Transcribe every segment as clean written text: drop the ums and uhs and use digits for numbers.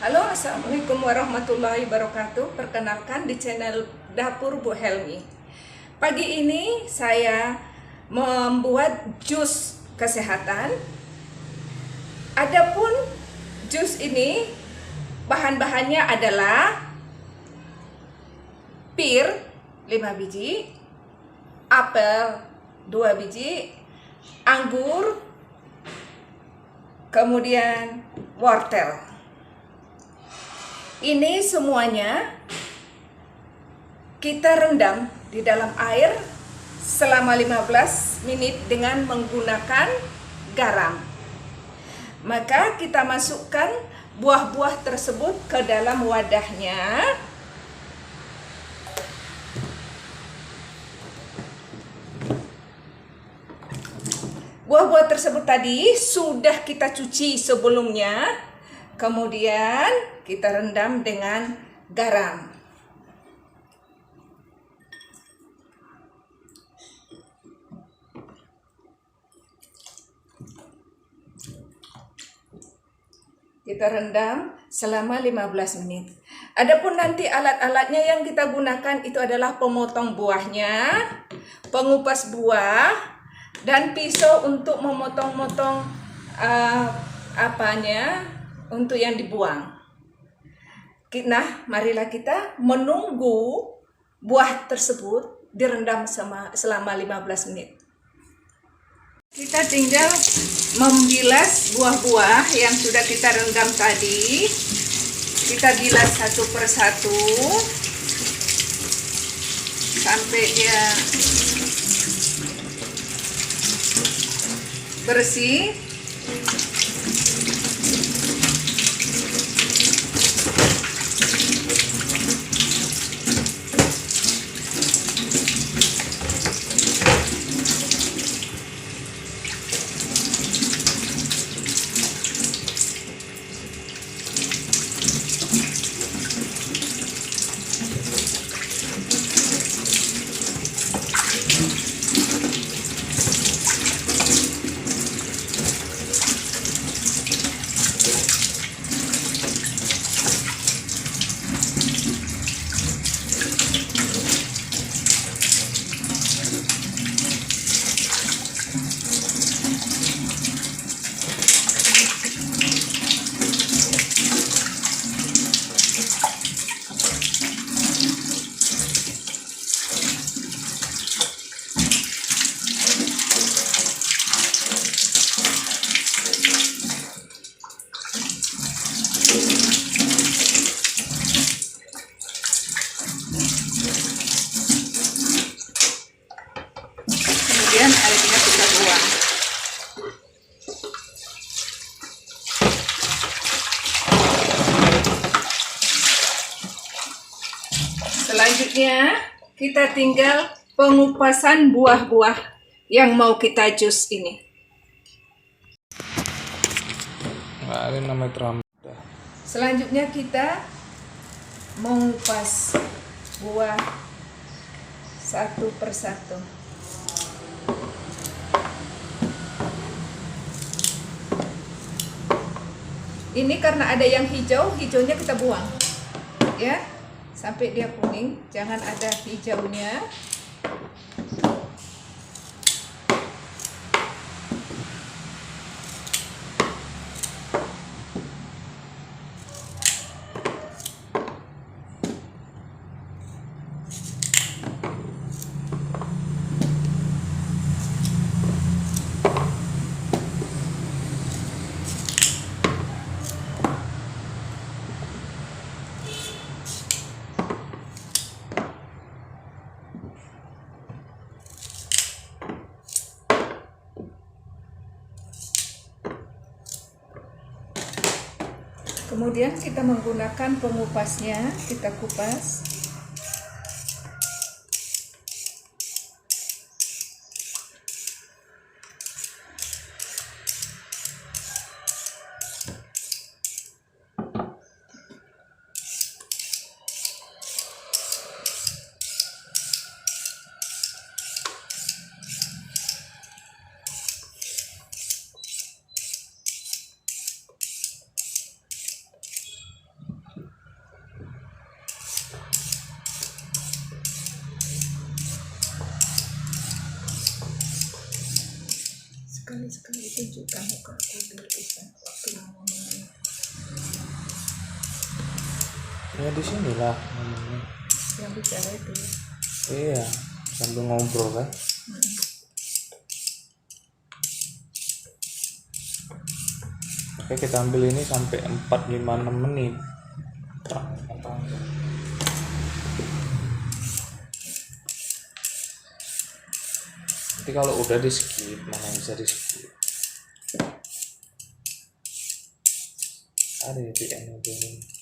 Halo, assalamualaikum warahmatullahi wabarakatuh. Perkenalkan di channel Dapur Bu Helmi. Pagi ini saya membuat jus kesehatan. Adapun jus ini bahan-bahannya adalah pir 5 biji, apel 2 biji, anggur, kemudian wortel. Ini semuanya kita rendam di dalam air selama 15 menit dengan menggunakan garam. Maka kita masukkan buah-buah tersebut ke dalam wadahnya. Buah-buah tersebut tadi sudah kita cuci sebelumnya. Kemudian kita rendam dengan garam. Kita rendam selama 15 menit. Adapun nanti alat-alatnya yang kita gunakan itu adalah pemotong buahnya, pengupas buah, dan pisau untuk memotong-motong untuk yang dibuang. Nah, marilah kita menunggu buah tersebut direndam selama 15 menit. Kita tinggal membilas buah-buah yang sudah kita rendam tadi. Kita bilas satu persatu sampai dia bersih. Kemudian airnya kita buang. Selanjutnya kita tinggal pengupasan buah-buah yang mau kita jus ini. Selanjutnya kita mengupas buah satu persatu. Ini karena ada yang hijau, hijaunya kita buang, ya, sampai dia kuning. Jangan ada hijaunya. Kemudian kita menggunakan pengupasnya, kita kupas. sekali tunjukkan muka aku biar bisa waktu ngomong. Ya di sinilah ngomongnya. Yang bicara itu. Iya, sambil ngobrol kan. Oke, kita ambil ini sampai 4-5-6 menit. Nanti kalau udah di skip, mana yang bisa di skip? Ada ya VPN ini.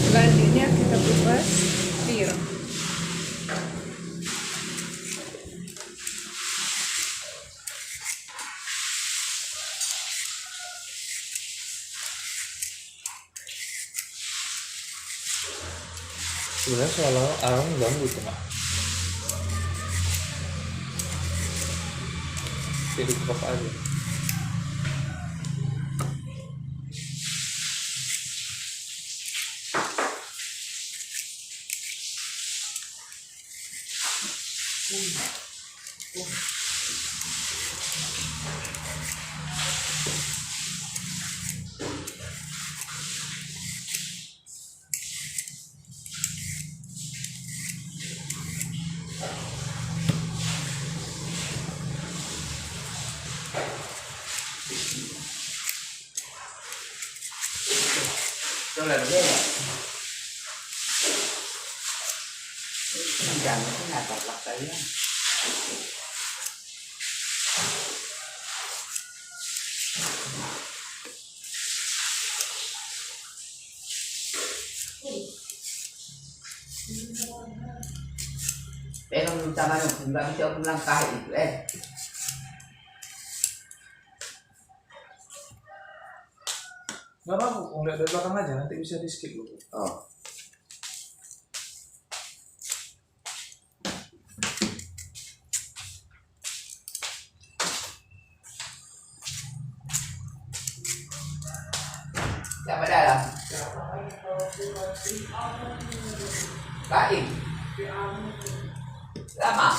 Selanjutnya kita kupas bir. Sebenarnya soal alarm ganggu cuma. Jadi ketok aja. Là đúng không? Dành cái nào tập lặp đấy. Để không ta nói không ra video không làm cái gì đấy. Gak apa-apa, ngeliat dari belakang aja, nanti bisa di skip dulu. Oh. Siapa dalam? Baik. Lama.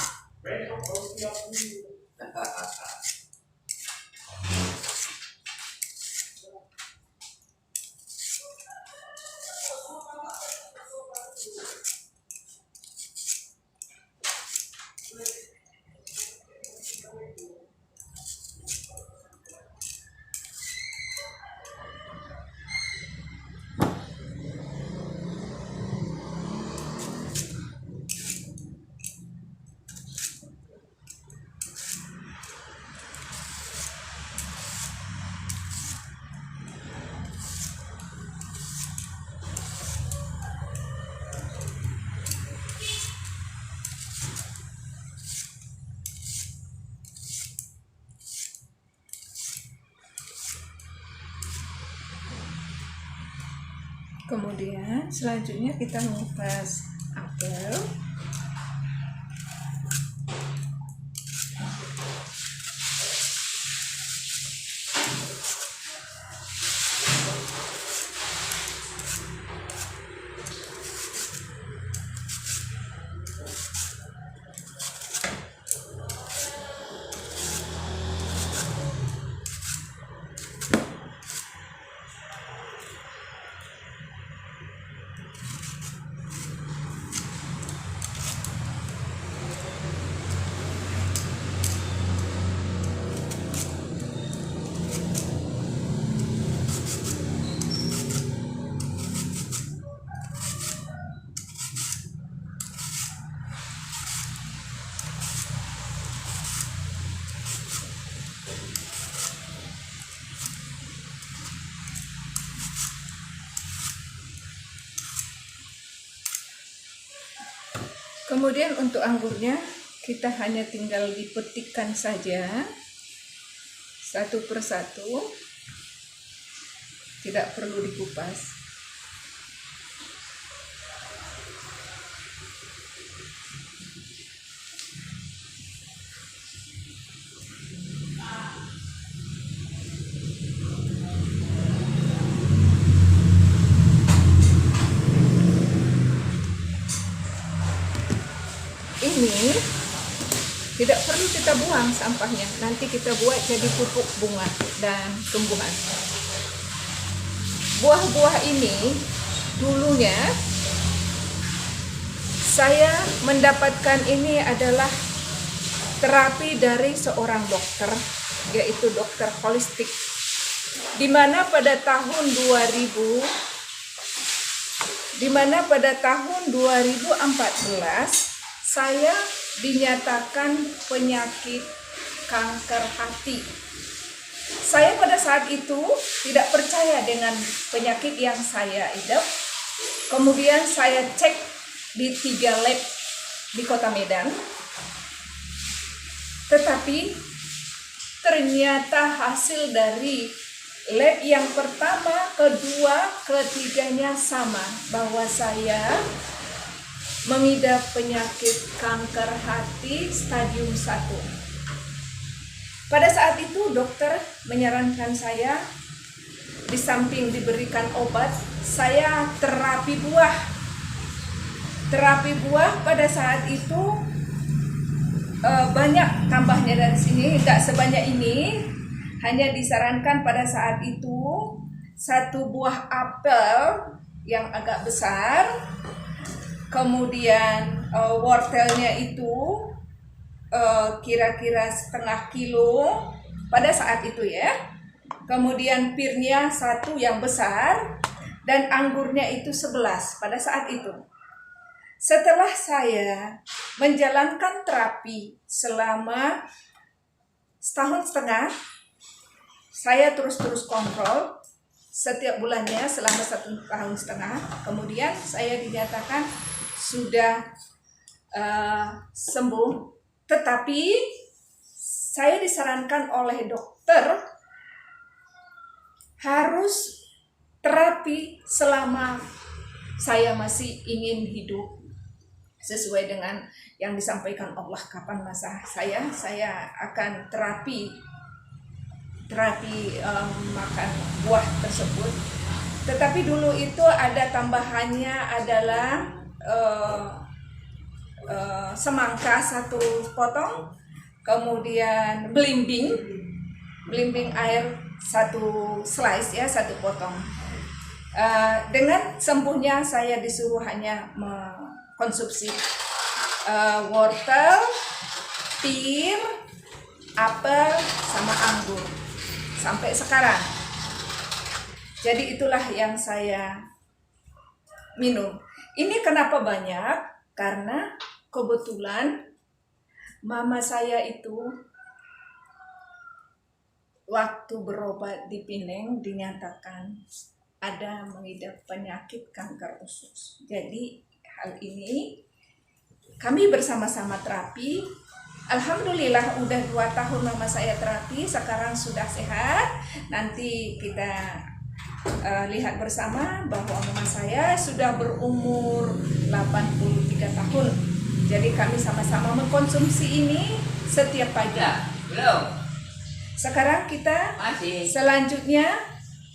Kemudian selanjutnya kita mengupas apel. Kemudian untuk anggurnya kita hanya tinggal dipetikkan saja satu persatu, tidak perlu dikupas. Ini tidak perlu kita buang sampahnya, nanti kita buat jadi pupuk bunga dan tumbuhan. Buah-buah ini dulunya saya mendapatkan ini adalah terapi dari seorang dokter, yaitu dokter holistik, di mana pada tahun 2014 saya dinyatakan penyakit kanker hati. Saya pada saat itu tidak percaya dengan penyakit yang saya idap. Kemudian saya cek di 3 lab di Kota Medan. Tetapi ternyata hasil dari lab yang pertama, kedua, ketiganya sama, bahwa saya mengidap penyakit kanker hati stadium 1. Pada saat itu dokter menyarankan saya, di samping diberikan obat, saya terapi buah. Terapi buah pada saat itu banyak tambahnya dari sini, tidak sebanyak ini. Hanya disarankan pada saat itu 1 buah apel yang agak besar, kemudian wortelnya itu kira-kira setengah kilo pada saat itu ya. Kemudian pirnya 1 yang besar dan anggurnya itu 11 pada saat itu. Setelah saya menjalankan terapi selama 1,5 tahun, saya terus kontrol setiap bulannya selama 1,5 tahun. Kemudian saya dinyatakan sudah sembuh, tetapi saya disarankan oleh dokter harus terapi selama saya masih ingin hidup sesuai dengan yang disampaikan Allah. Kapan masa saya akan terapi makan buah tersebut. Tetapi dulu itu ada tambahannya adalah semangka 1 potong, kemudian belimbing air 1 slice ya, 1 potong. Dengan sembuhnya saya disuruh hanya mengkonsumsi wortel, pir, apel, sama anggur sampai sekarang. Jadi itulah yang saya minum. Ini kenapa banyak? Karena kebetulan mama saya itu waktu berobat di Pineng dinyatakan ada mengidap penyakit kanker usus. Jadi hal ini kami bersama-sama terapi. Alhamdulillah udah 2 tahun mama saya terapi, sekarang sudah sehat. Nanti kita lihat bersama bahwa mama saya sudah berumur 83 tahun. Jadi kami sama-sama mengkonsumsi ini setiap pagi. Belum. Sekarang kita Masih. selanjutnya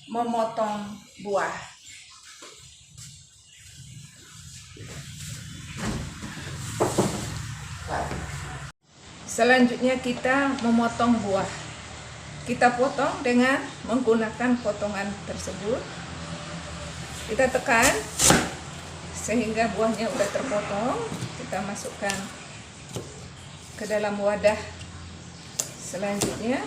memotong buah. Selanjutnya kita memotong buah. Kita potong dengan menggunakan potongan tersebut. Kita tekan sehingga buahnya udah terpotong. Kita masukkan ke dalam wadah selanjutnya.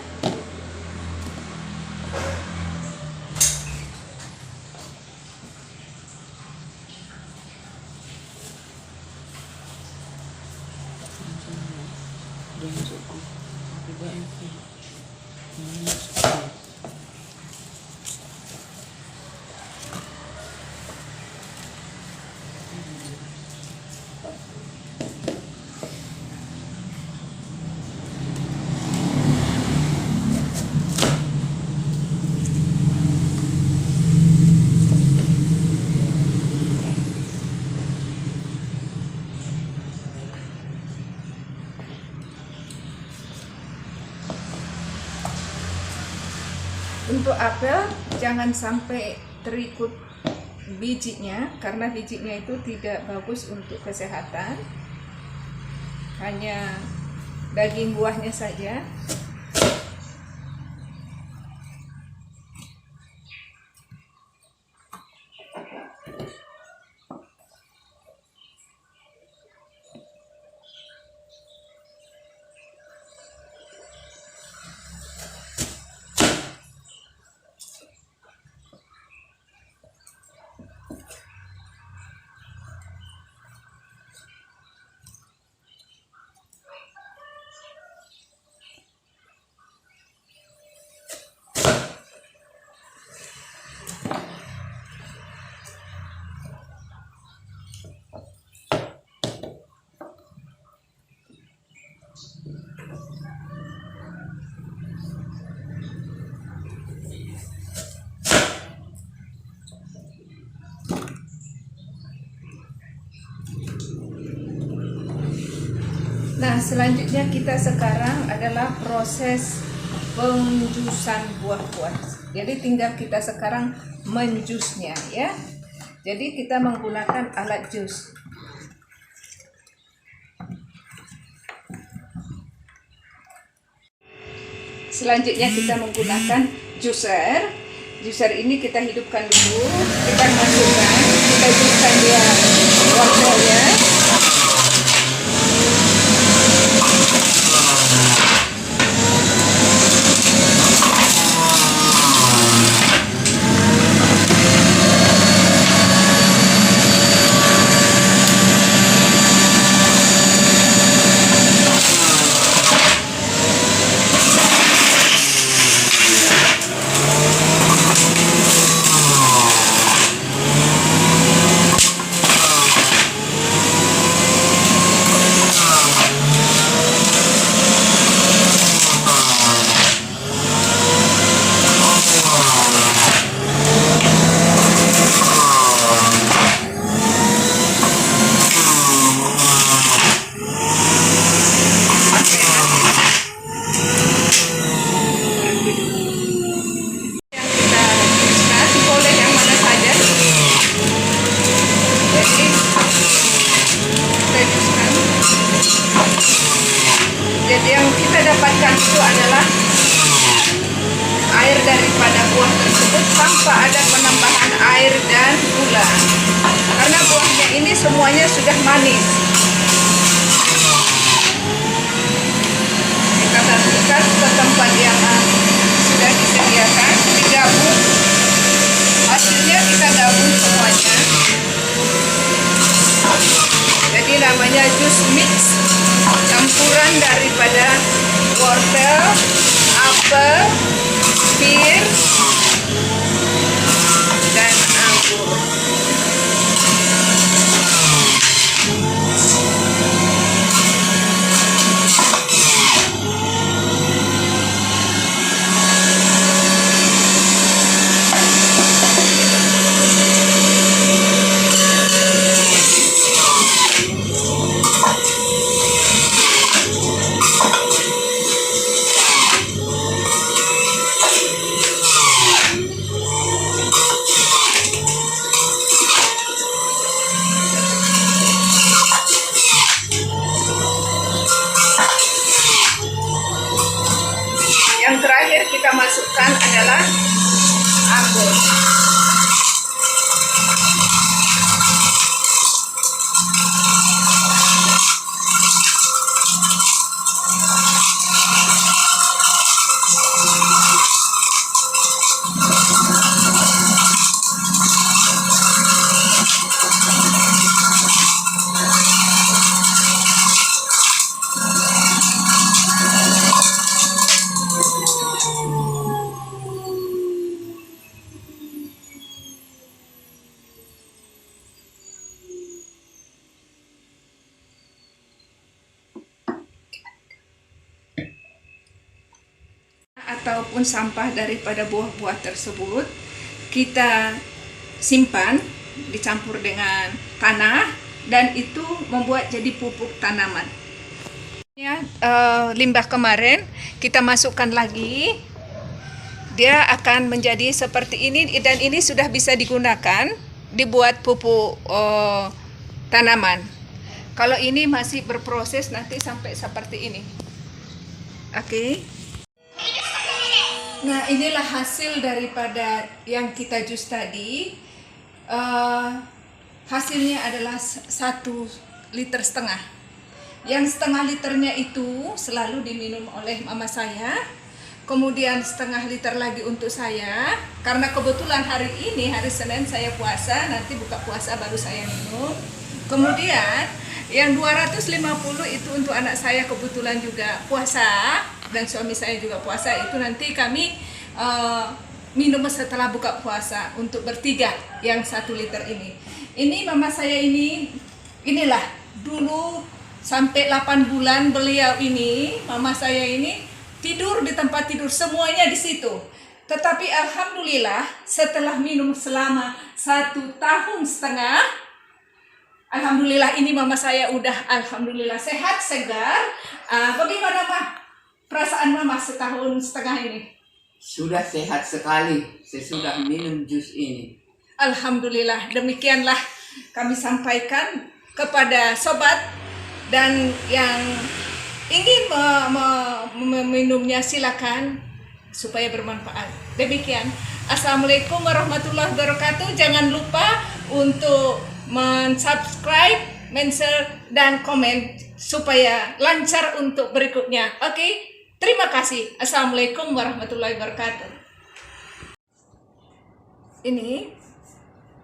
Untuk apel jangan sampai terikut bijinya, karena bijinya itu tidak bagus untuk kesehatan. Hanya daging buahnya saja. Nah, selanjutnya kita sekarang adalah proses penjusan buah-buah. Jadi tinggal kita sekarang menjusnya ya. Jadi kita menggunakan alat jus. Selanjutnya kita menggunakan juicer. Juicer ini kita hidupkan dulu, kita masukkan, kita juskan dia wortelnya. Jadi yang kita dapatkan itu adalah air daripada buah tersebut tanpa ada penambahan air dan gula. Karena buahnya ini semuanya sudah manis. Kita taruhkan ke tempat yang sudah disediakan, digabung. Hasilnya kita gabung semuanya. Jadi namanya jus mix, campuran daripada wortel, apel, pir, dan anggur. ataupun sampah daripada buah-buah tersebut kita simpan dicampur dengan tanah dan itu membuat jadi pupuk tanaman. Ya, limbah kemarin kita masukkan lagi, dia akan menjadi seperti ini dan ini sudah bisa digunakan dibuat pupuk tanaman. Kalau ini masih berproses nanti sampai seperti ini. Oke. Nah, inilah hasil daripada yang kita jus tadi. Hasilnya adalah 1,5 liter. Yang setengah liternya itu selalu diminum oleh mama saya. Kemudian setengah liter lagi untuk saya. Karena kebetulan hari ini, hari Senin saya puasa, nanti buka puasa baru saya minum. Kemudian yang 250 itu untuk anak saya kebetulan juga puasa. Dan suami saya juga puasa, itu nanti kami minum setelah buka puasa untuk bertiga yang 1 liter ini. Ini mama saya inilah dulu sampai 8 bulan beliau ini, mama saya ini tidur di tempat tidur semuanya di situ. Tetapi alhamdulillah setelah minum selama 1,5 tahun, alhamdulillah ini mama saya udah alhamdulillah sehat, segar. Bagaimana Mah perasaan mama 1,5 tahun ini? Sudah sehat sekali sesudah minum jus ini. Alhamdulillah, demikianlah kami sampaikan kepada sobat dan yang ingin meminumnya silakan supaya bermanfaat. Demikian. Assalamualaikum warahmatullahi wabarakatuh. Jangan lupa untuk subscribe, share dan komen supaya lancar untuk berikutnya. Oke? Terima kasih. Assalamualaikum warahmatullahi wabarakatuh. Ini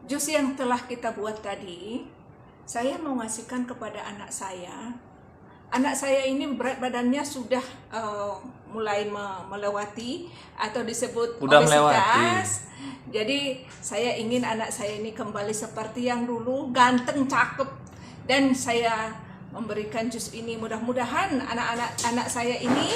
jus yang telah kita buat tadi, saya mau ngasihkan kepada anak saya. Anak saya ini berat badannya sudah mulai melewati atau disebut udah obesitas. Melewati. Jadi saya ingin anak saya ini kembali seperti yang dulu, ganteng, cakep. Dan saya memberikan jus ini, mudah-mudahan anak saya ini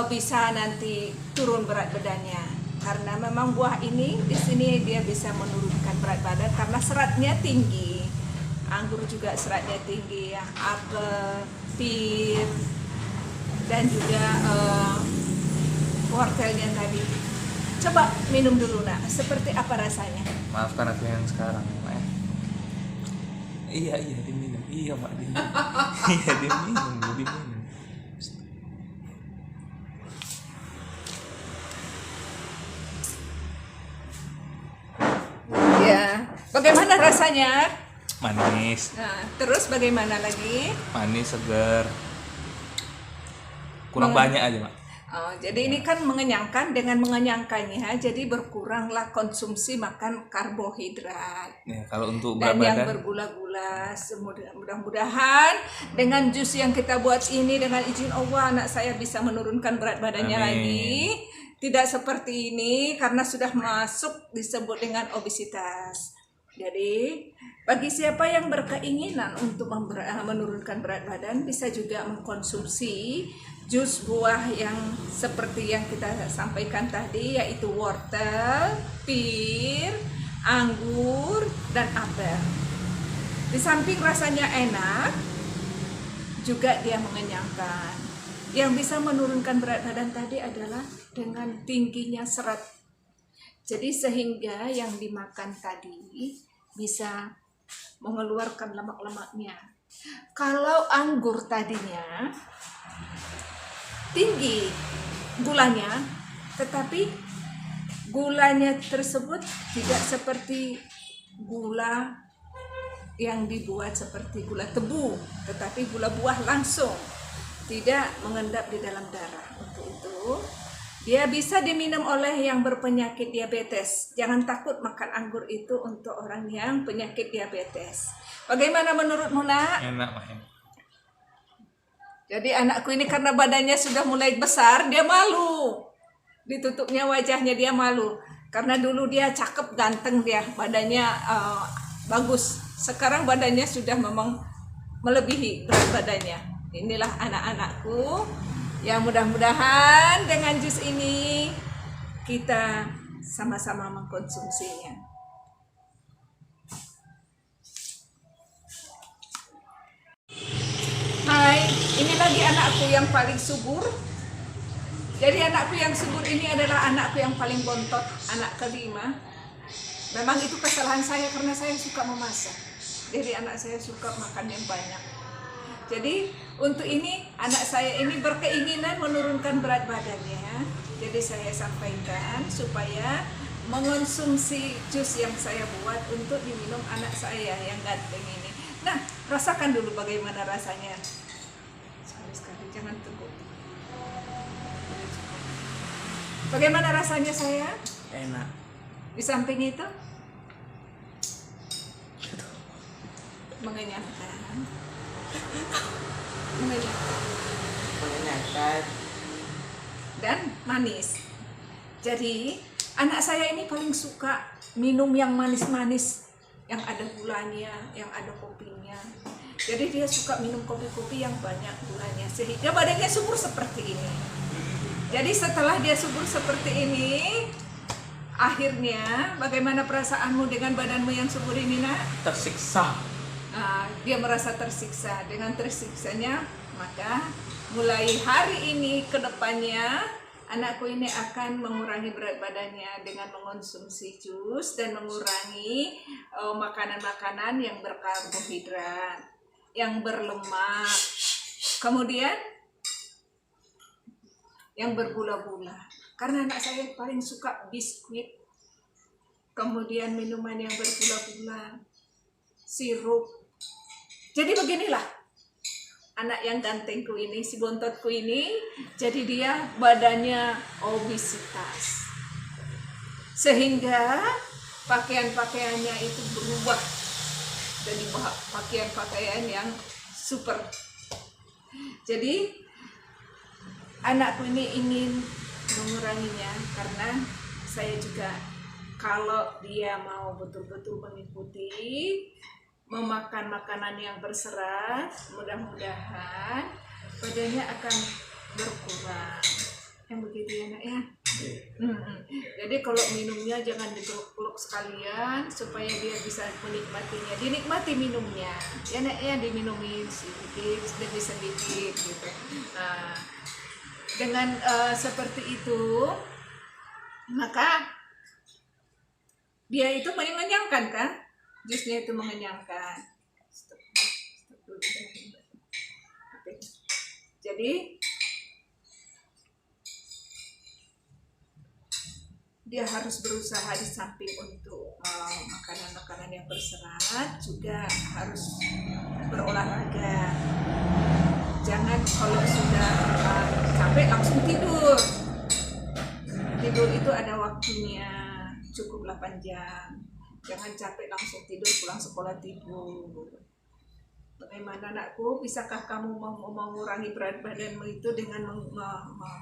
bisa nanti turun berat badannya. Karena memang buah ini di sini dia bisa menurunkan berat badan karena seratnya tinggi. Anggur juga seratnya tinggi ya, apel, pir, dan juga wortelnya tadi. Coba minum dulu nak, seperti apa rasanya? Maafkan aku yang sekarang, Mak. Iya diminum. Iya Mak, diminum. Iya diminum. Ya, bagaimana rasanya? Manis. Nah, terus bagaimana lagi? Manis, segar. Kurang banyak aja, Mak. Oh, jadi ini kan mengenyangkan, dengan mengenyangkannya jadi berkuranglah konsumsi makan karbohidrat. Ya, kalau untuk Dan berat yang badan bergula-gula, mudah-mudahan dengan jus yang kita buat ini, dengan izin Allah anak saya bisa menurunkan berat badannya Amin. lagi. Tidak seperti ini karena sudah masuk disebut dengan obesitas. Jadi bagi siapa yang berkeinginan untuk menurunkan berat badan bisa juga mengkonsumsi jus buah yang seperti yang kita sampaikan tadi, yaitu wortel, pir, anggur, dan apel. Di samping rasanya enak, juga dia mengenyangkan. Yang bisa menurunkan berat badan tadi adalah dengan tingginya serat. Jadi sehingga yang dimakan tadi bisa mengeluarkan lemak-lemaknya. Kalau anggur tadinya tinggi gulanya, tetapi gulanya tersebut tidak seperti gula yang dibuat seperti gula tebu, tetapi gula buah langsung, tidak mengendap di dalam darah. Untuk itu dia bisa diminum oleh yang berpenyakit diabetes. Jangan takut makan anggur itu untuk orang yang penyakit diabetes. Bagaimana menurutmu, Nak? enak, Mak. Jadi anakku ini karena badannya sudah mulai besar, dia malu. Ditutupnya wajahnya, dia malu. Karena dulu dia cakep, ganteng dia, badannya bagus. Sekarang badannya sudah memang melebihi berat badannya. Inilah anak-anakku Ya mudah-mudahan dengan jus ini kita sama-sama mengkonsumsinya. Hai, ini lagi anakku yang paling subur. Jadi anakku yang subur ini adalah anakku yang paling bontot, anak kelima. Memang itu kesalahan saya karena saya suka memasak. Jadi anak saya suka makan yang banyak. Jadi untuk ini anak saya ini berkeinginan menurunkan berat badannya. Jadi saya sampaikan supaya mengonsumsi jus yang saya buat untuk diminum anak saya yang ganteng ini. Nah, rasakan dulu bagaimana rasanya. Sekali-sekali jangan teguk. Bagaimana rasanya saya? Enak. Di samping itu mengenyangkan. Mengenyangkan. Dan manis. Jadi anak saya ini paling suka minum yang manis-manis, yang ada gulanya, yang ada kopinya. Jadi dia suka minum kopi-kopi yang banyak gulanya, sehingga badannya subur seperti ini. Jadi setelah dia subur seperti ini, akhirnya bagaimana perasaanmu dengan badanmu yang subur ini, nak? Tersiksa. Dia merasa tersiksa. Dengan tersiksanya, maka mulai hari ini ke depannya anakku ini akan mengurangi berat badannya dengan mengonsumsi jus dan mengurangi makanan-makanan yang berkarbohidrat, yang berlemak, kemudian yang bergula-gula. Karena anak saya paling suka biskuit, kemudian minuman yang bergula-gula, sirup. Jadi beginilah anak yang gantengku ini, si bontotku ini, jadi dia badannya obesitas. Sehingga pakaian-pakaiannya itu berubah jadi pakaian-pakaian yang super. Jadi anakku ini ingin menguranginya karena saya juga kalau dia mau betul-betul mengikuti memakan makanan yang berserat, mudah-mudahan badannya akan berkurang. Yang begitu ya nak ya. Jadi kalau minumnya jangan digeluk-geluk sekalian supaya dia bisa menikmatinya. Dinikmati minumnya, ya nak ya, diminumin sedikit demi sedikit gitu. Nah, dengan seperti itu maka dia itu mengenyangkan kan? Jusnya itu mengenyangkan. Jadi dia harus berusaha di samping untuk makanan-makanan yang berserat juga harus berolahraga. Jangan kalau sudah capek langsung tidur. Tidur itu ada waktunya, cukup 8 jam. Jangan capek langsung tidur, pulang sekolah tidur. Bagaimana anakku, bisakah kamu mengurangi berat badanmu itu dengan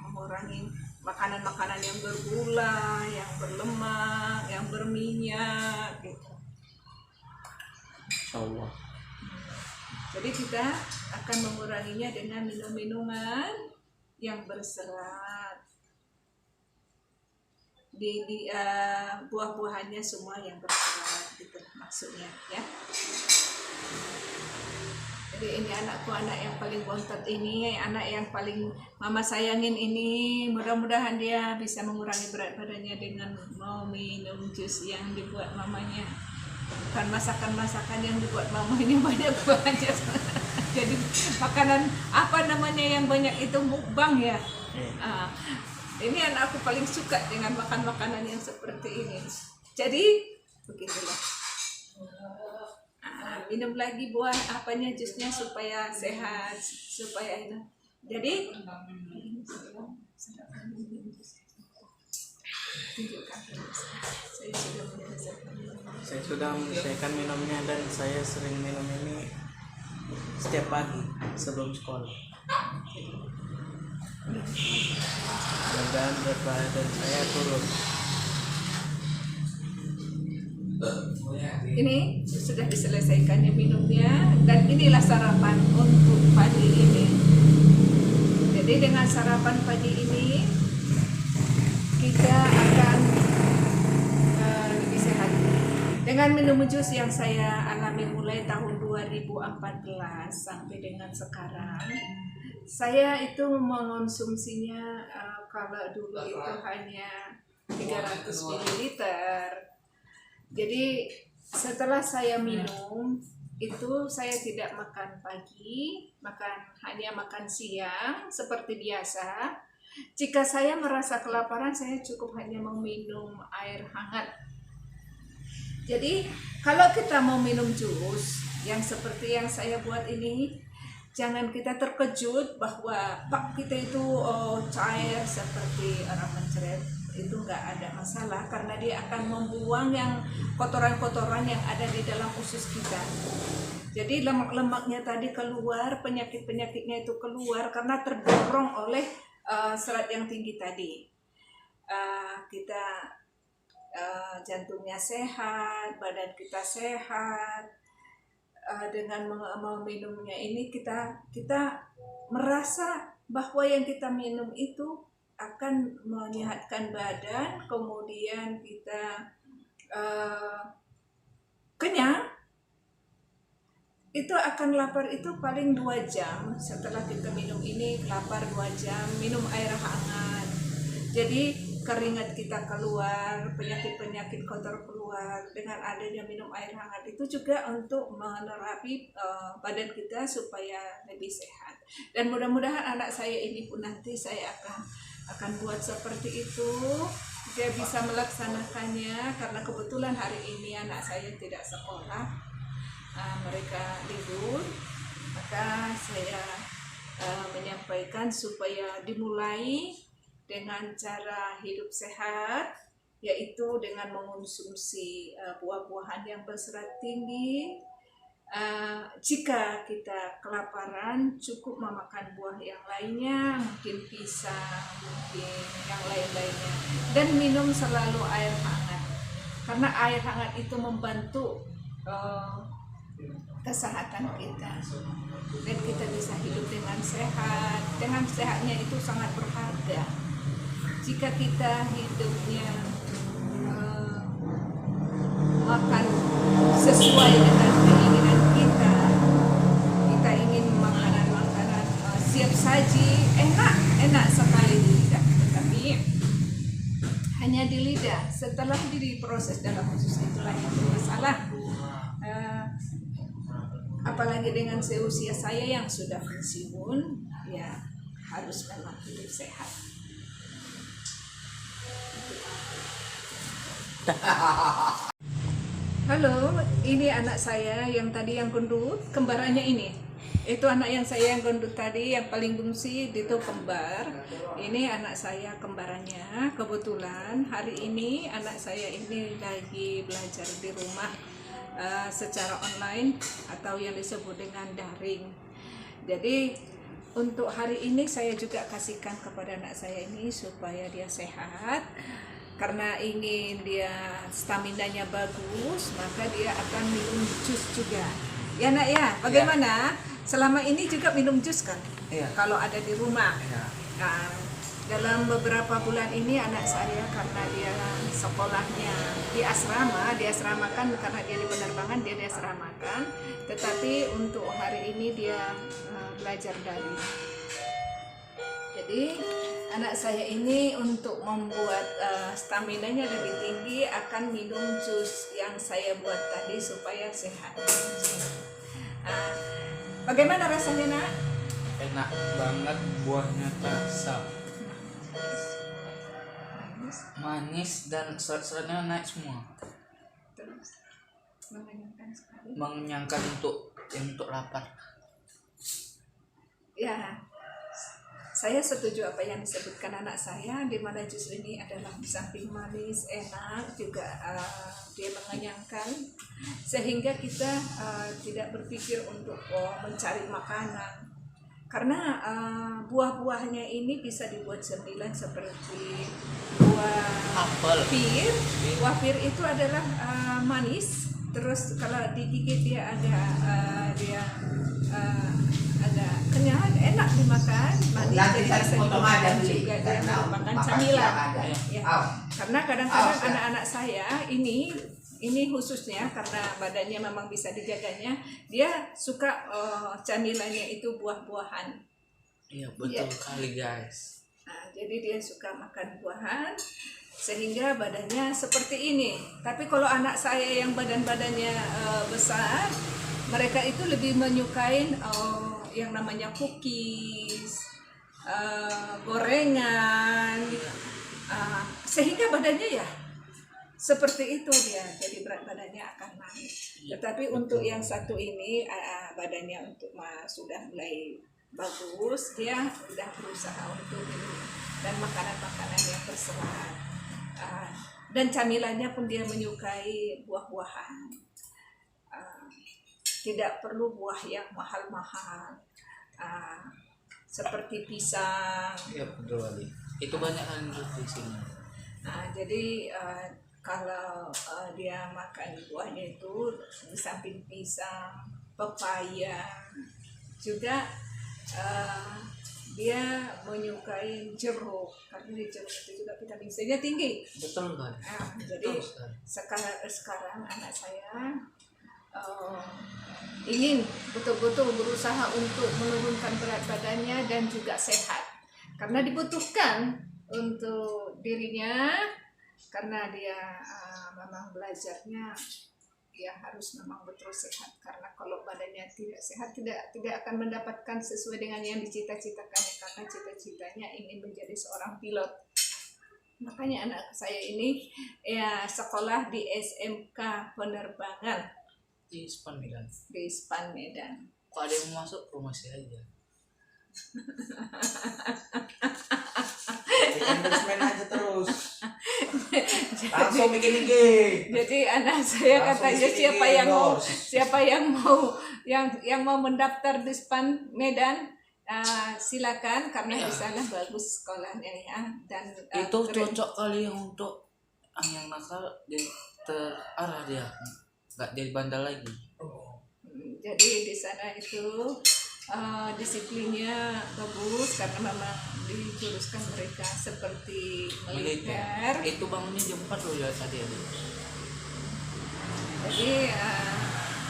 mengurangi makanan-makanan yang bergula, yang berlemak, yang berminyak gitu. Insyaallah. Jadi kita akan menguranginya dengan minum-minuman yang berserat. Buah-buahannya semua yang berserat gitu maksudnya ya. Jadi ini anakku, anak yang paling bontot ini, anak yang paling mama sayangin ini, mudah-mudahan dia bisa mengurangi berat badannya dengan mau minum jus yang dibuat mamanya. Bukan masakan-masakan yang dibuat mama ini banyak. Jadi makanan apa namanya yang banyak itu mukbang ya. Ini anakku paling suka dengan makan makanan yang seperti ini. Jadi beginilah. Minum lagi buah apanya jusnya supaya sehat, supaya itu. Jadi saya sudah menyelesaikan minumnya dan saya sering minum ini setiap pagi sebelum sekolah. Mudah-mudahan berat badan saya turun. ini sudah diselesaikannya minumnya dan inilah sarapan untuk pagi ini. Jadi dengan sarapan pagi ini kita akan lebih sehat. Dengan minum jus yang saya alami mulai tahun 2014 sampai dengan sekarang, saya itu mengonsumsinya kalau dulu itu hanya 300 ml. Jadi setelah saya minum itu saya tidak makan pagi, hanya makan siang seperti biasa. Jika saya merasa kelaparan, saya cukup hanya meminum air hangat. Jadi kalau kita mau minum jus yang seperti yang saya buat ini, jangan kita terkejut bahwa pak kita itu cair seperti orang mencret. Itu nggak ada masalah, karena dia akan membuang yang kotoran-kotoran yang ada di dalam usus kita. Jadi lemak-lemaknya tadi keluar, penyakit-penyakitnya itu keluar karena terdorong oleh serat yang tinggi tadi. Kita jantungnya sehat, badan kita sehat. Dengan meminumnya ini kita merasa bahwa yang kita minum itu akan menyehatkan badan, kemudian kita kenyang. Itu akan lapar itu paling 2 jam setelah kita minum ini, lapar 2 jam, minum air hangat. Jadi keringat kita keluar, penyakit-penyakit kotor keluar dengan adanya minum air hangat itu juga untuk menerapi badan kita supaya lebih sehat. Dan mudah-mudahan anak saya ini pun nanti saya akan buat seperti itu, dia bisa melaksanakannya karena kebetulan hari ini anak saya tidak sekolah. Mereka libur, maka saya menyampaikan supaya dimulai dengan cara hidup sehat, yaitu dengan mengonsumsi buah-buahan yang berserat tinggi. Jika kita kelaparan, cukup memakan buah yang lainnya, mungkin pisang, mungkin yang lain-lainnya, dan minum selalu air hangat, karena air hangat itu membantu kesehatan kita, dan kita bisa hidup dengan sehat. Dengan sehatnya itu sangat berharga. Jika kita hidupnya makan sesuai dengan keinginan kita ingin makanan-makanan siap saji, enak sekali di lidah, tetapi hanya di lidah. Setelah diproses dalam usus itulah yang bermasalah. Apalagi dengan seusia saya yang sudah pensiun, ya harus memang hidup sehat. Halo, ini anak saya yang tadi yang gendut, kembarannya ini. Itu anak yang saya yang gendut tadi, yang paling bungsi, itu kembar. Ini anak saya kembarannya. Kebetulan hari ini anak saya ini lagi belajar di rumah secara online atau yang disebut dengan daring. Jadi untuk hari ini saya juga kasihkan kepada anak saya ini supaya dia sehat. Karena ingin dia staminanya bagus, maka dia akan minum jus juga. Ya nak ya, bagaimana? Selama ini juga minum jus kan? Iya. Kalau ada di rumah. Iya. Nah, dalam beberapa bulan ini anak saya karena dia sekolahnya diasramakan karena dia di penerbangan, dia diasramakan. Tetapi untuk hari ini dia belajar daring. Jadi anak saya ini untuk membuat staminanya lebih tinggi akan minum jus yang saya buat tadi supaya sehat. Bagaimana rasanya nak? Enak banget, buahnya terasa manis dan serat-seratnya naik semua. Terus mengenyangkan sekali. Mengenyangkan untuk lapar. Ya, saya setuju apa yang disebutkan anak saya, di mana jus ini adalah di samping manis, enak, juga dia mengenyangkan, sehingga kita tidak berpikir untuk mencari makanan. Karena buah-buahnya ini bisa dibuat cemilan seperti buah Apel. pir. Buah pir itu adalah manis, terus kalau digigit dia agak kenyal, enak dimakan, manis Nanti jadi saya bisa potong aja dimakan beli. juga, dia Karena merupakan makan camilan. siang ada. Ya. Aw. Karena kadang-kadang Awas, ya. anak-anak saya ini khususnya karena badannya memang bisa dijaganya, dia suka camilannya itu buah-buahan. Iya betul Iya. kali guys. Nah, jadi dia suka makan buahan sehingga badannya seperti ini. Tapi kalau anak saya yang badannya besar, mereka itu lebih menyukai yang namanya cookies, gorengan, sehingga badannya ya seperti itu dia. Jadi berat badannya akan naik. Tetapi untuk yang satu ini badannya sudah mulai bagus, dia sudah berusaha untuk minum dan makanan-makanan yang berserat. Dan camilannya pun dia menyukai buah-buahan. Tidak perlu buah yang mahal-mahal, seperti pisang. Iya betul kali. Itu banyak kan di sini. Jadi kalau dia makan buahnya itu di samping pisang, pepaya, juga dia menyukai jeruk karena di jeruk itu juga vitamin C-nya tinggi. Betul kan? Jadi sekarang anak saya ingin betul-betul berusaha untuk menurunkan berat badannya dan juga sehat karena dibutuhkan untuk dirinya, karena dia memang belajarnya dia harus memang betul sehat, karena kalau badannya tidak sehat tidak akan mendapatkan sesuai dengan yang dicita-citakannya, karena cita-citanya ingin menjadi seorang pilot. Makanya anak saya ini ya sekolah di SMK penerbangan Di Span Medan. di Span Medan. Kok ada yang mau masuk promosi aja. Endorsement aja terus. Langsung bikin IG. Jadi anak saya Langsung katanya isi siapa yang mau mendaftar di Span Medan, silakan karena di sana bagus sekolahnya ya, dan Itu keren. cocok kali untuk yang nakal jadi terarah dia. Nggak jadi bandel lagi. Jadi di sana itu disiplinnya bagus karena memang dijuruskan mereka seperti militer. Itu bangunnya jam 4 loh ya tadi ada. Jadi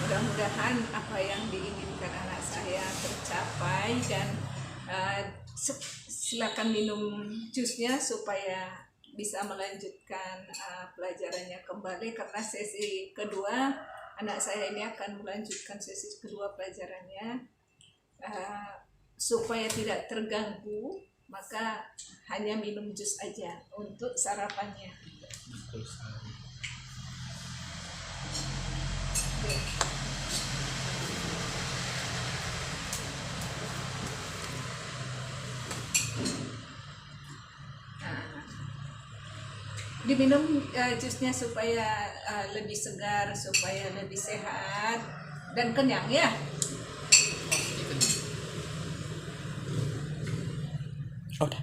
mudah-mudahan apa yang diinginkan anak saya tercapai, dan silakan minum jusnya supaya bisa melanjutkan pelajarannya kembali, karena sesi kedua anak saya ini akan melanjutkan sesi kedua pelajarannya. Supaya tidak terganggu, maka hanya minum jus aja untuk sarapannya. Betul sekali. Diminum jusnya supaya lebih segar, supaya lebih sehat dan kenyang ya. Udah.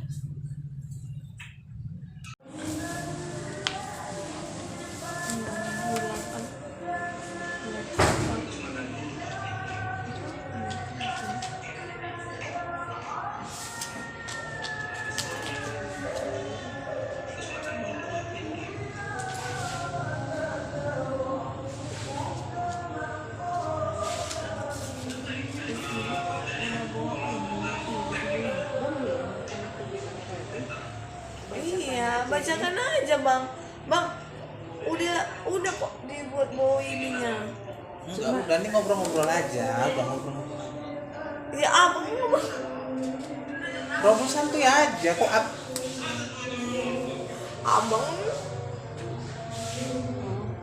Iya, bacakan aja bang. Bang, udah kok dibuat bawa ininya. Enggak, udah nih ngobrol-ngobrol aja, bang ngobrol-ngobrol. Ya abang bang. Ngobrol santuy aja kok. Abang.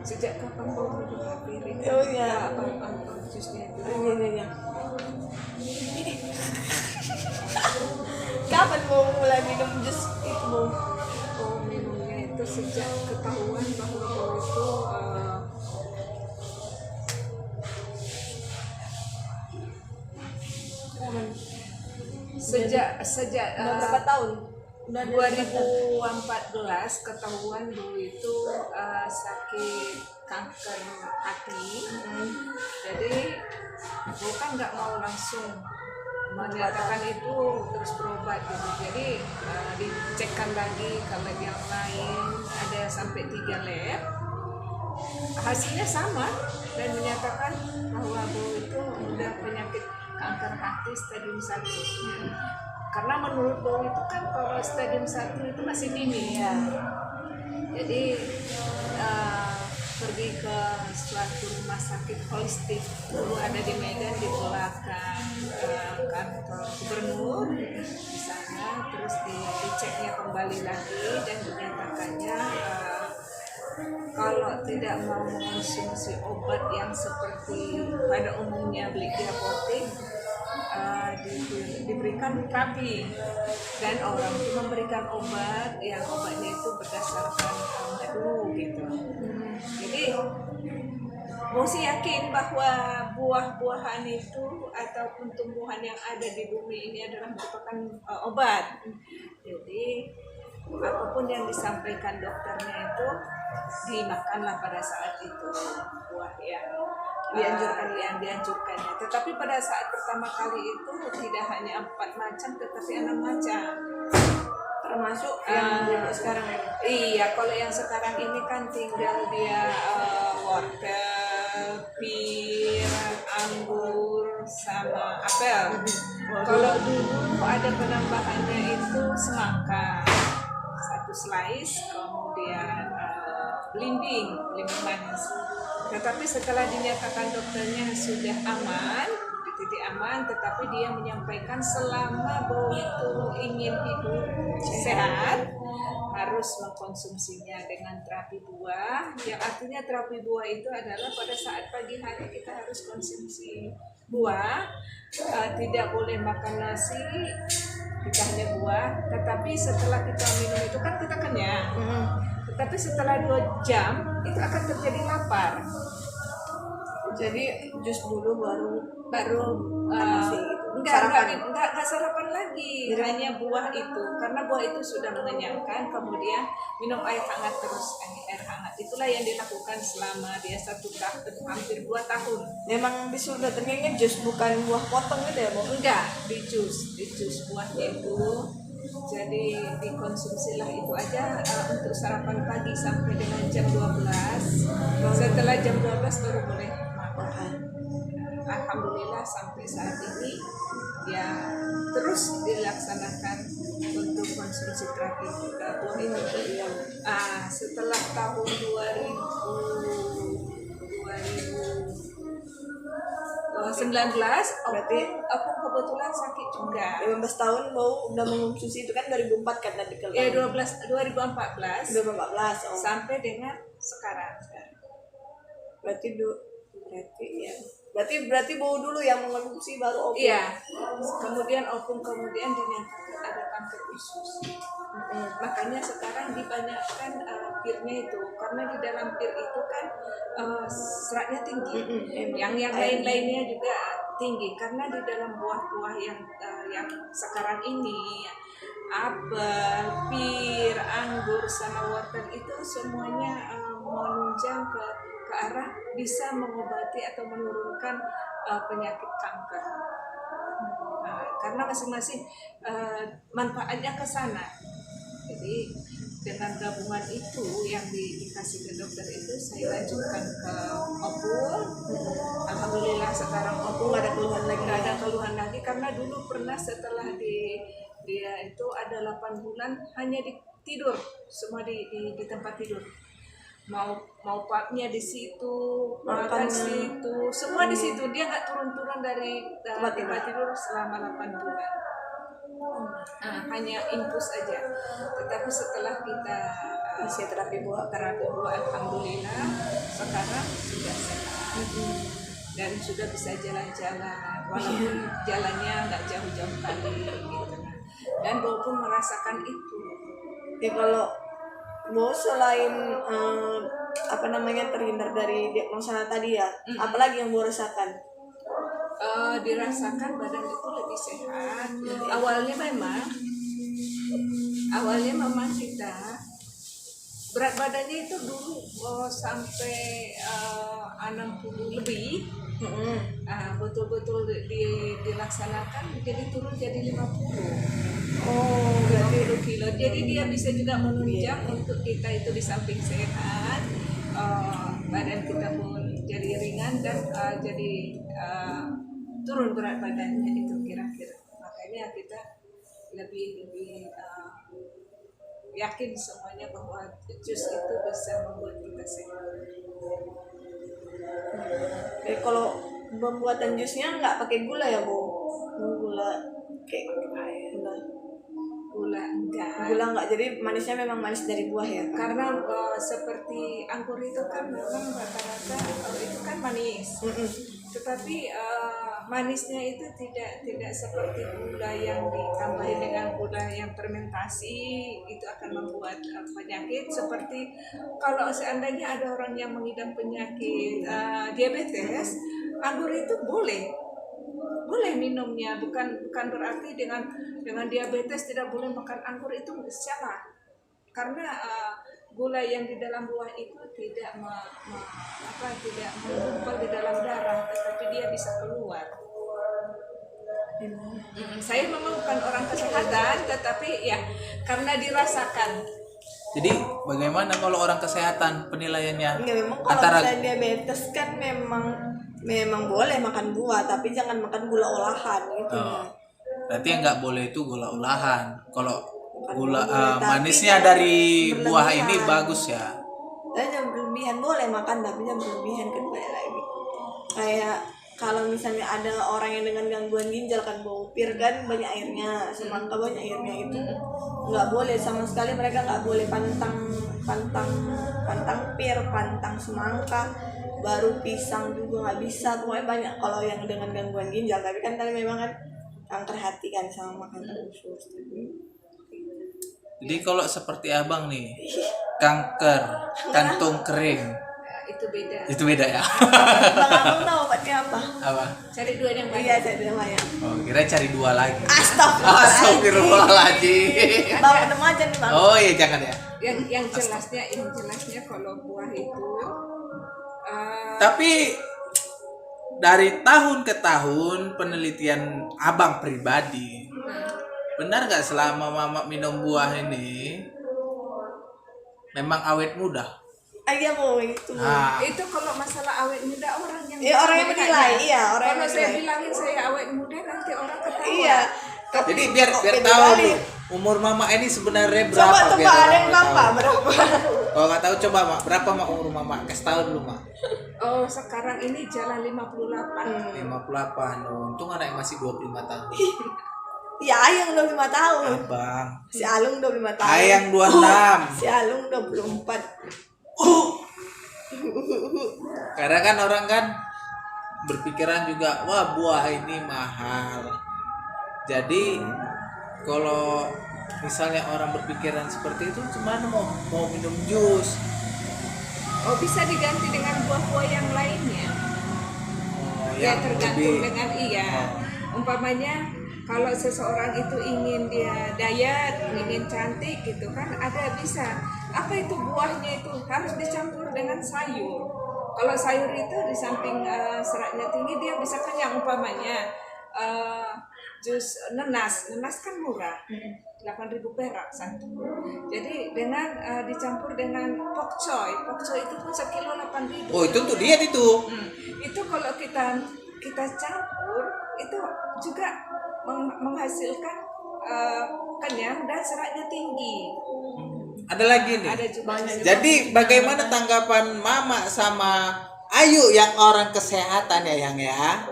Sejak kapan kau membuka piring? Oh iya. Abang jusnya itu. Iya. Kapan mau mulai minum jus itu? Oh, minumnya itu sejak ketahuan bahwa kau itu sejak Udah berapa tahun? Udah 2014 ketahuan dulu itu sakit kanker hati. Jadi bukan nggak mau langsung menyatakan itu terus berobat gitu. Jadi dicekkan lagi ke lab yang lain, ada sampai 3 lab, hasilnya sama dan menyatakan bahwa Bowo itu udah penyakit kanker hati stadium 1. Karena menurut Bowo itu kan kalau stadium 1 itu masih dini ya. Jadi pergi ke suatu rumah sakit holistik dulu ada di Medan di belakang kantor gubernur di sana, terus diceknya kembali lagi dan dinyatakannya kalau tidak mau mengonsumsi obat yang seperti pada umumnya beli di apotek, diberikan terapi, dan orang itu memberikan obat yang obatnya itu berdasarkan madu gitu. Jadi Bowo sih yakin bahwa buah-buahan itu ataupun tumbuhan yang ada di bumi ini adalah merupakan obat. Jadi apapun yang disampaikan dokternya itu dimakanlah pada saat itu buah yang dianjurkannya. Tetapi pada saat pertama kali itu tidak hanya 4 macam tetapi 6 macam. Termasuk yang sekarang ini. Iya, kalau yang sekarang ini kan tinggal dia wortel, pir, anggur, sama apel. Kalau dulu ada penambahannya itu semangka, 1 slice, kemudian belimbing manis. Tetapi setelah dinyatakan dokternya sudah aman, di titik aman, tetapi dia menyampaikan selama Bowo itu ingin hidup sehat, harus mengkonsumsinya dengan terapi buah. Yang artinya terapi buah itu adalah pada saat pagi hari kita harus konsumsi buah, tidak boleh makan nasi, kita hanya buah. Tetapi setelah kita minum itu kan kita kenyang. Tapi setelah 2 jam itu akan terjadi lapar. Jadi jus dulu baru Enggak sarapan lagi, Jadi, hanya buah itu, karena buah itu sudah mengenyangkan. Kemudian minum air hangat terus, air hangat itulah yang dilakukan selama dia 1 tahun, hampir 2 tahun. memang disuruh datangnya jus, bukan buah potong gitu ya, Bu? Enggak, di jus buahnya itu. Jadi dikonsumsilah itu aja untuk sarapan pagi sampai dengan jam 12. Setelah jam 12 baru boleh makan. Alhamdulillah sampai saat ini ya terus dilaksanakan untuk konsumsi terapi buah itu. Setelah tahun 2019 Berarti aku kebetulan sakit juga. 15 tahun Bowo udah mengonsumsi itu kan 2004 kan tadi kalau. Ya 2014 2014. Oh. sampai dengan sekarang. Berarti Bowo dulu yang mengonsumsi baru opung. Iya. Kemudian opung kemudian dinyatakan ada kanker usus. Makanya sekarang dibanyakan pirnya itu, karena di dalam pir itu kan seratnya tinggi. Yang lain-lainnya juga tinggi, karena di dalam buah-buah yang sekarang ini apel, pir, anggur, sama wortel itu semuanya menunjang ke arah bisa mengobati atau menurunkan penyakit kanker. Karena masing-masing manfaatnya ke sana. Jadi dengan gabungan itu yang dikasih ke dokter itu saya lanjutkan ke opung. Alhamdulillah sekarang opung Nggak ada keluhan lagi. nggak ada keluhan lagi, karena dulu pernah setelah dia itu ada 8 bulan hanya tidur semua di tempat tidur. Mau papnya di situ, makan di situ, semua di situ. Dia nggak turun-turun dari tempat tidur selama 8 bulan. Hanya infus aja. Tetapi setelah kita Isi terapi buah. alhamdulillah sekarang sudah sehat dan sudah bisa jalan-jalan, walaupun jalannya nggak jauh-jauh kali gitu. Dan Bowo pun merasakan itu. Ya kalau Bowo selain terhindar dari diagnosa tadi ya, apalagi yang Bowo rasakan? Dirasakan badan itu lebih sehat. Awalnya memang kita berat badannya itu dulu sampai 60 lebih, betul-betul dilaksanakan jadi turun jadi 50. Oh, 50 kilo. Jadi dia bisa juga menunjang untuk kita itu di samping sehat, badan kita pun jadi ringan dan jadi turun berat badannya itu kira-kira. Makanya kita lebih yakin semuanya bahwa jus itu bisa membuat kita sehat. Jadi kalau pembuatan jusnya nggak pakai gula ya, Bu? Gula kayak Gula enggak. gula nggak, jadi manisnya memang manis dari buah ya? Karena seperti anggur itu kan memang rata-rata itu kan manis. Tetapi manisnya itu tidak seperti gula yang ditambahi dengan gula yang fermentasi, itu akan membuat penyakit. Seperti kalau seandainya ada orang yang mengidap penyakit diabetes, anggur itu boleh minumnya, bukan berarti dengan diabetes tidak boleh makan anggur, itu salah. Karena gula yang di dalam buah itu tidak menggumpal di dalam darah, tetapi dia bisa keluar. Saya memang bukan orang kesehatan, tetapi ya karena dirasakan. Jadi bagaimana kalau orang kesehatan penilaiannya? Enggak, memang kalau Antara misalnya diabetes kan memang boleh makan buah, tapi jangan makan gula olahan gitu. Berarti yang nggak boleh itu gula olahan. Kalau gula boleh, tapi manisnya jangan dari buah berlebihan. ini bagus ya. Dan jangan berlebihan, boleh makan tapi jangan berlebihan kan, kayak lagi. Kayak kalau misalnya ada orang yang dengan gangguan ginjal kan, bau pir kan banyak airnya, semangka banyak airnya, itu nggak boleh sama sekali, mereka nggak boleh pantang pir, pantang semangka, baru pisang juga nggak bisa. Pokoknya banyak kalau yang dengan gangguan ginjal. Tapi kan tadi memang kan kanker hati kan sama makan usus. Jadi kalau seperti abang nih, kanker kantung kering, Itu beda. itu beda ya? Bang Abang tahu obatnya apa? Apa? Cari dua yang banyak. Iya, jadi lumayan. Oh, kira cari dua lagi. Astagfirullahaladzim. Astagfirullahaladzim. Bang, udah aja nih bang. Oh iya, jangan ya. Yang jelasnya kalau buah itu Tapi dari tahun ke tahun penelitian abang pribadi, benar nggak selama mama minum buah ini memang awet muda? Iya bu, itu. Nah, itu kalau masalah awet muda orang yang Iya, orang yang menilai, iya, orang yang kalau saya menilai. bilangin saya awet muda nanti orang ketawa. Iya. jadi biar Kok tahu dibalik? dulu umur mama ini sebenarnya berapa. Coba biar ada orang yang tahu. bapak berapa? Kalau nggak tahu coba mak, berapa mak umur mama? Kasih tahu dulu mak. Oh, sekarang ini jalan 58. 58. Oh, untung anak yang masih 25 tahun. Ya, Ayang 25 tahun. Abang. Si Alung 25 tahun. Ayang 26. Si Alung 24. Karena kan orang kan berpikiran juga, wah buah ini mahal. Jadi kalau misalnya orang berpikiran seperti itu, cuman mau minum jus. Oh, bisa diganti dengan buah-buah yang lainnya. Oh, Ya yang tergantung lebih- dengan umpamanya kalau seseorang itu ingin dia diet, ingin cantik gitu kan, ada bisa. Apa itu buahnya itu harus dicampur dengan sayur. Kalau sayur itu di samping seratnya tinggi, dia bisa kenyang. Umpamanya jus nenas kan murah, 8.000 perak satu. Jadi dengan dicampur dengan pokcoy itu pun sekilo 8.000. Oh, itu untuk diet itu. Itu kalau kita campur itu juga menghasilkan kenyang dan seratnya tinggi. Ada lagi nih. Ada juga. Jadi bagaimana tanggapan mama sama Ayu yang orang kesehatan ya yang ya?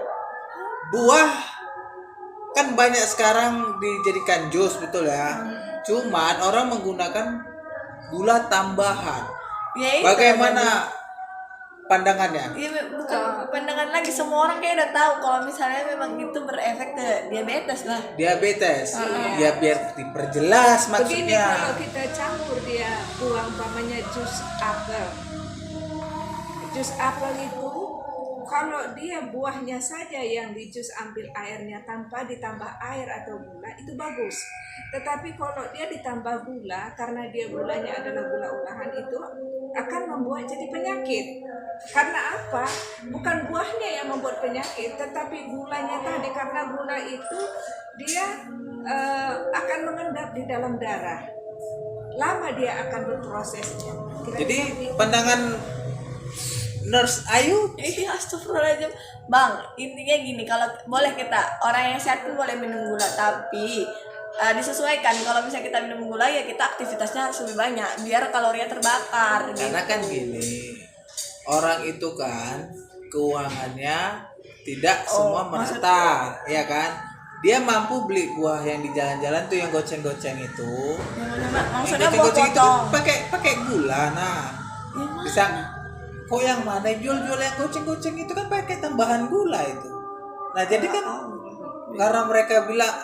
Buah kan banyak sekarang dijadikan jus, betul ya. Cuman orang menggunakan gula tambahan. Ya, itu. Bagaimana pandangannya? Iya, bukan pandangan lagi, semua orang kayak udah tahu kalau misalnya memang itu berefek ke diabetes lah. Diabetes. Ya biar diperjelas Begini, maksudnya. kalau kita campur dia buah umpamanya jus apel. Jus apel itu Kalau dia buahnya saja yang di jus ambil airnya tanpa ditambah air atau gula itu bagus. Tetapi kalau dia ditambah gula karena dia gulanya adalah gula olahan itu akan membuat jadi penyakit. Karena apa? Bukan buahnya yang membuat penyakit, tetapi gulanya tadi, karena gula itu dia akan mengendap di dalam darah. Lama dia akan berprosesnya. Jadi pandangan Nurse Ayu, Iya, astagfirullahaladzim. Bang, intinya gini, kalau boleh kita, orang yang sehat pun boleh minum gula, tapi disesuaikan. Kalau misalnya kita minum gula, ya kita aktivitasnya harus lebih banyak, biar kalorinya terbakar. karena kan gini, orang itu kan keuangannya tidak semua merata, ya kan? Dia mampu beli buah yang di jalan-jalan tuh yang goceng-goceng itu. Maksudnya Yang buah goceng-goceng itu potong. pakai gula. Nah, bisa kok yang mana yang jual-jual yang goceng-goceng itu kan pakai tambahan gula itu. Nah, jadi kan karena mereka bilang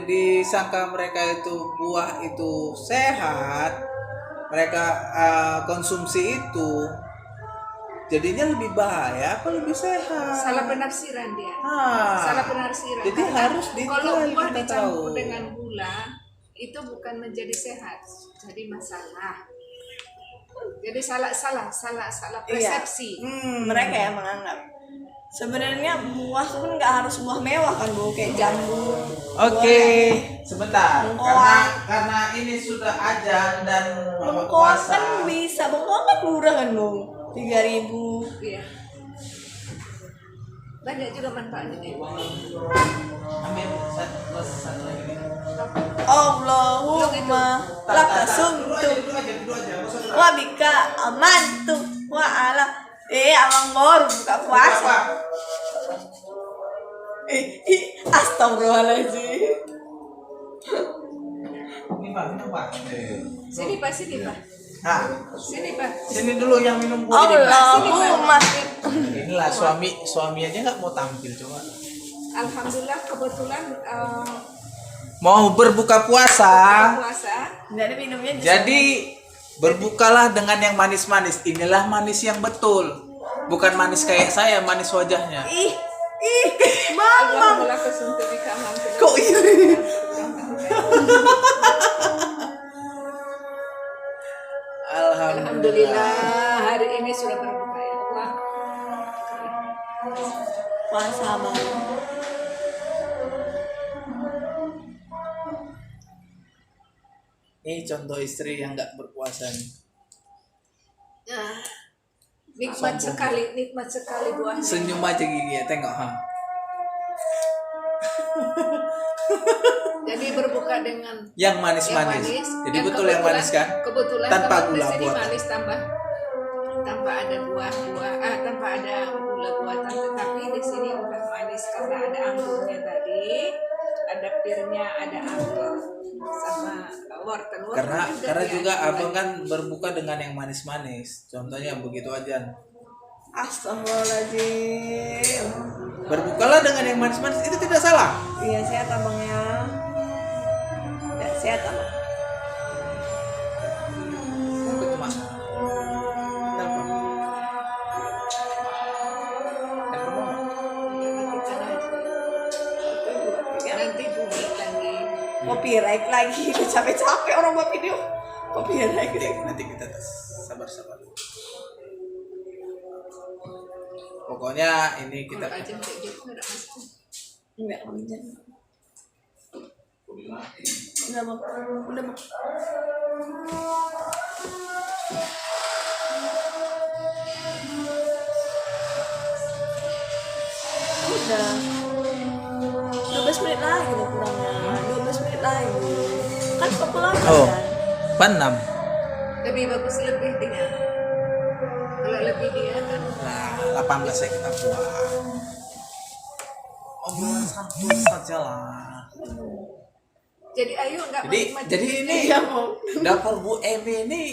disangka mereka itu buah itu sehat, mereka konsumsi itu jadinya lebih bahaya apa lebih sehat? Salah penafsiran dia. Ah, Salah penafsiran. jadi Karena harus kalau detail buah kita dicampur tahu. dengan gula itu bukan menjadi sehat, jadi masalah. Jadi salah persepsi. Mereka yang menganggap. Sebenarnya buah itu kan nggak harus buah mewah kan, Bu, kayak jambu. Oke, sebentar. Bengkoang. Karena ini sudah ajan dan Bengkoang kan bisa, bengkoang kan murah kan, Bu, 3.000. Iya. Banyak juga manfaatnya. Ambil satu lagi. Allahumma laka sumtu wa bika amantu wa ala abang baru buka puasa. Astagfirullahaladzim. Ini Pak, minum Pak. Sini Pak, sini Pak. Nah, Sini Pak. sini dulu yang minum buah ini, Pak. Allahumma. Inilah suami aja nggak mau tampil coba. Alhamdulillah kebetulan Mau berbuka puasa. Jadi minumnya di Jadi berbukalah dengan yang manis-manis. Inilah manis yang betul. Bukan manis kayak saya, manis wajahnya. ih, Mama. Alhamdulillah kesuntuk di kamar. Kok ini? Alhamdulillah hari ini sudah berbuka ya Allah. Puasa Bang. Ini contoh istri yang nggak berpuasa nih. Nikmat sekali buahnya. Senyum aja gini ya, tengok ha. Jadi berbuka dengan Yang yang manis-manis. manis. Jadi Yang betul yang manis kan? Kebetulan Tanpa teman gula di sini buatan. manis tanpa ada tanpa ada gula buatan, tetapi di sini udah manis karena ada anggurnya tadi, ada pirnya, ada anggur sama wortel. Karena juga abang kan berbuka dengan yang manis-manis. Contohnya begitu aja. Astagfirullahaladzim. Berbukalah dengan yang manis-manis, itu tidak salah. Iya, sehat Abang ya. Ya, sehat Abang. Apa itu Mas? Telepon. Telepon Mama. Nanti bunyi lagi. Copyright lagi. Udah capek-capek orang buat video. Copyright. Nanti kita sabar-sabar. Pokoknya ini kita Kalau aja kayak gitu nggak ada masalah. Enggak, jangan. Udah Bang. Udah Bang. Udah 12 menit lagi loh kurangnya. 12 menit lagi. Kan kepulauan Oh. kan? 6. Lebih bagus lebih dengan kalau lebih dia kan Nah, 18 ya kita buat. Obrolan santuy saja lah. jadi ayo nggak menikmati Jadi ini Iya, Bang. dapur Bu Emi ini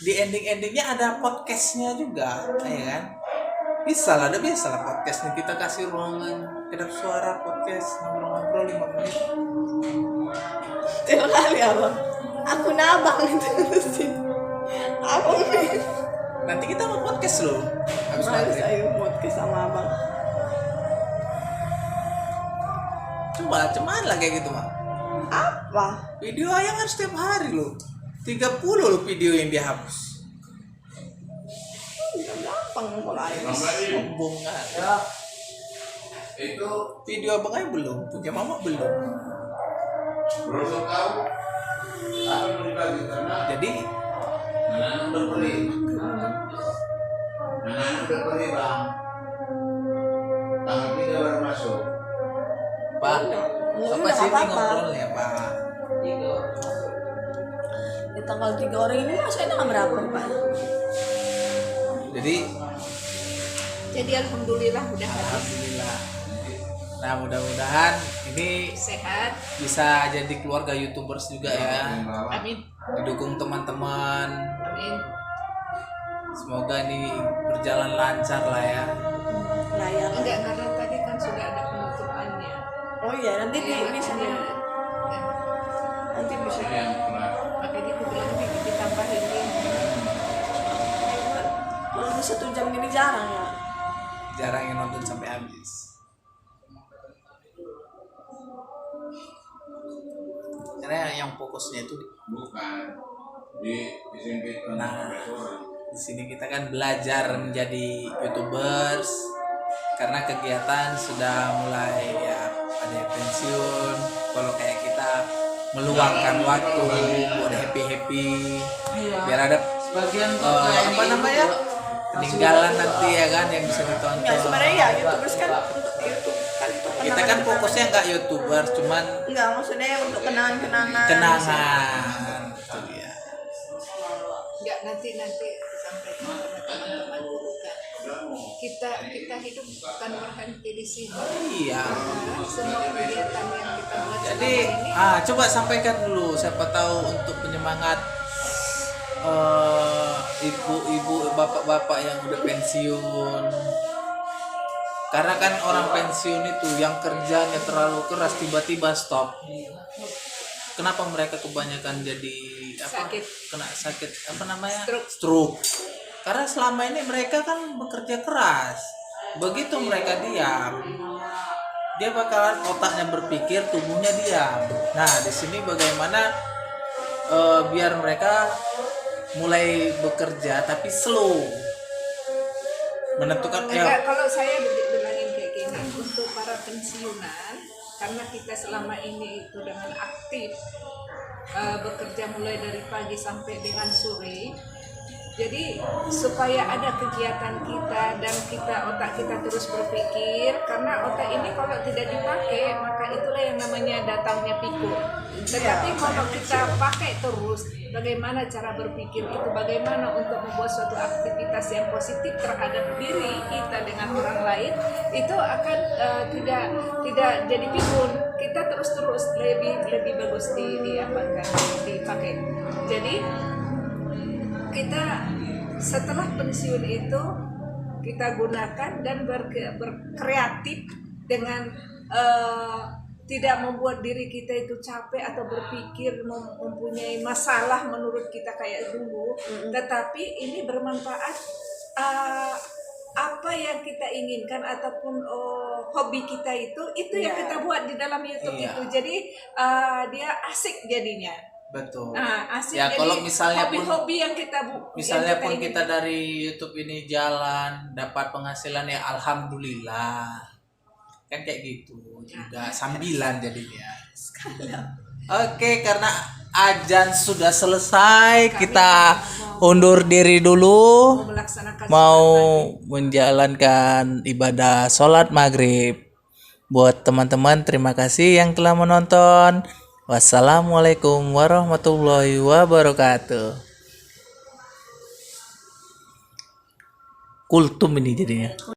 di ending-endingnya ada podcastnya juga, ya kan? Bisa lah podcast nih, kita kasih ruangan kedap suara podcast ngobrol-ngobrol 5 menit. Terima kali Abang. Aku nabang itu sih. Abang nih. Nanti kita mau podcast loh. Habis Harus maghrib. ayo podcast sama abang. Coba cuman lah kayak gitu mah. Apa? Video ayang kan setiap hari loh. 30 loh video yang dia hapus. Udah gampang kalau ayo. Sombong kan. Itu Video abang ayang belum, punya mama belum. belum tahu. Apa mau dibagi karena Jadi anak-anak udah pergi. Anak-anak udah pergi bang. Tanggal 3 baru masuk. Pak, Udah apa nggak sih ini apa-apa. ngobrolnya Pak? Di tanggal 3 orang ini masuknya tanggal berapa Pak? Jadi Jadi alhamdulillah mudah alhamdulillah. Nah mudah-mudahan ini sehat. bisa jadi keluarga YouTubers juga ya. Amin. Didukung teman-teman. Amin. Semoga ini berjalan lancar lah ya. Layar. Enggak, karena tadi kan sudah ada penutupannya. Oh iya, nanti bisa Ya. nanti bisa. Makanya aku bilang ditambahin ini. Kalau di 1 jam ini jarang ya. Jarang yang nonton sampai habis. Karena yang fokusnya itu Bukan di SMP. nah di sini kita kan belajar menjadi YouTubers karena kegiatan sudah mulai ya ada yang pensiun. Kalau kayak kita meluangkan waktu buat happy biar ada Sebagian apa namanya peninggalan nanti ya kan yang bisa ditonton. Ya sebenarnya ya YouTubers kan untuk YouTube kan itu Kita kan fokusnya nggak YouTubers, cuman enggak maksudnya untuk kenangan-kenangan. kenangan. Itu dia. Enggak, nanti sampaikan sama teman-teman dulu kan. Kita hidup bukan berhenti di sini. Iya. Semua kegiatan yang kita buat Jadi selama ini coba sampaikan dulu siapa tahu untuk penyemangat ibu-ibu, bapak-bapak yang udah pensiun. Karena kan orang pensiun itu yang kerjanya terlalu keras tiba-tiba stop. Kenapa mereka kebanyakan jadi apa? Sakit. Kena sakit apa namanya? Stroke. Stroke. Karena selama ini mereka kan bekerja keras. Begitu mereka diam, dia bakalan otaknya berpikir, tubuhnya diam. Nah, di sini bagaimana biar mereka mulai bekerja tapi slow. Menentukan enggak, kalau saya bilangin kayak gini untuk para pensiunan, karena kita selama ini itu dengan aktif bekerja mulai dari pagi sampai dengan sore. Jadi supaya ada kegiatan kita dan otak kita terus berpikir, karena otak ini kalau tidak dipakai maka itulah yang namanya datangnya pikir. Tetapi kalau kita pakai terus, bagaimana cara berpikir itu, bagaimana untuk membuat suatu aktivitas yang positif terhadap diri kita dengan orang lain, itu akan tidak jadi pikun. Kita terus lebih bagus dipakai. Jadi kita setelah pensiun itu kita gunakan dan berkreatif dengan tidak membuat diri kita itu capek atau berpikir mempunyai masalah menurut kita kayak dulu, tetapi ini bermanfaat. Apa yang kita inginkan ataupun hobi kita itu yang kita buat di dalam YouTube itu, jadi dia asik jadinya. betul. Nah, asik. Ya, jadi kalau misalnya pun hobi-hobi yang kita kita dari YouTube ini jalan dapat penghasilan ya alhamdulillah. Kan kayak gitu juga sambilan jadinya. Oke, karena azan sudah selesai, kita undur diri dulu. melaksanakan Mau menjalankan ibadah sholat maghrib. Buat teman-teman, terima kasih yang telah menonton. Wassalamualaikum warahmatullahi wabarakatuh. Kultum ini jadinya.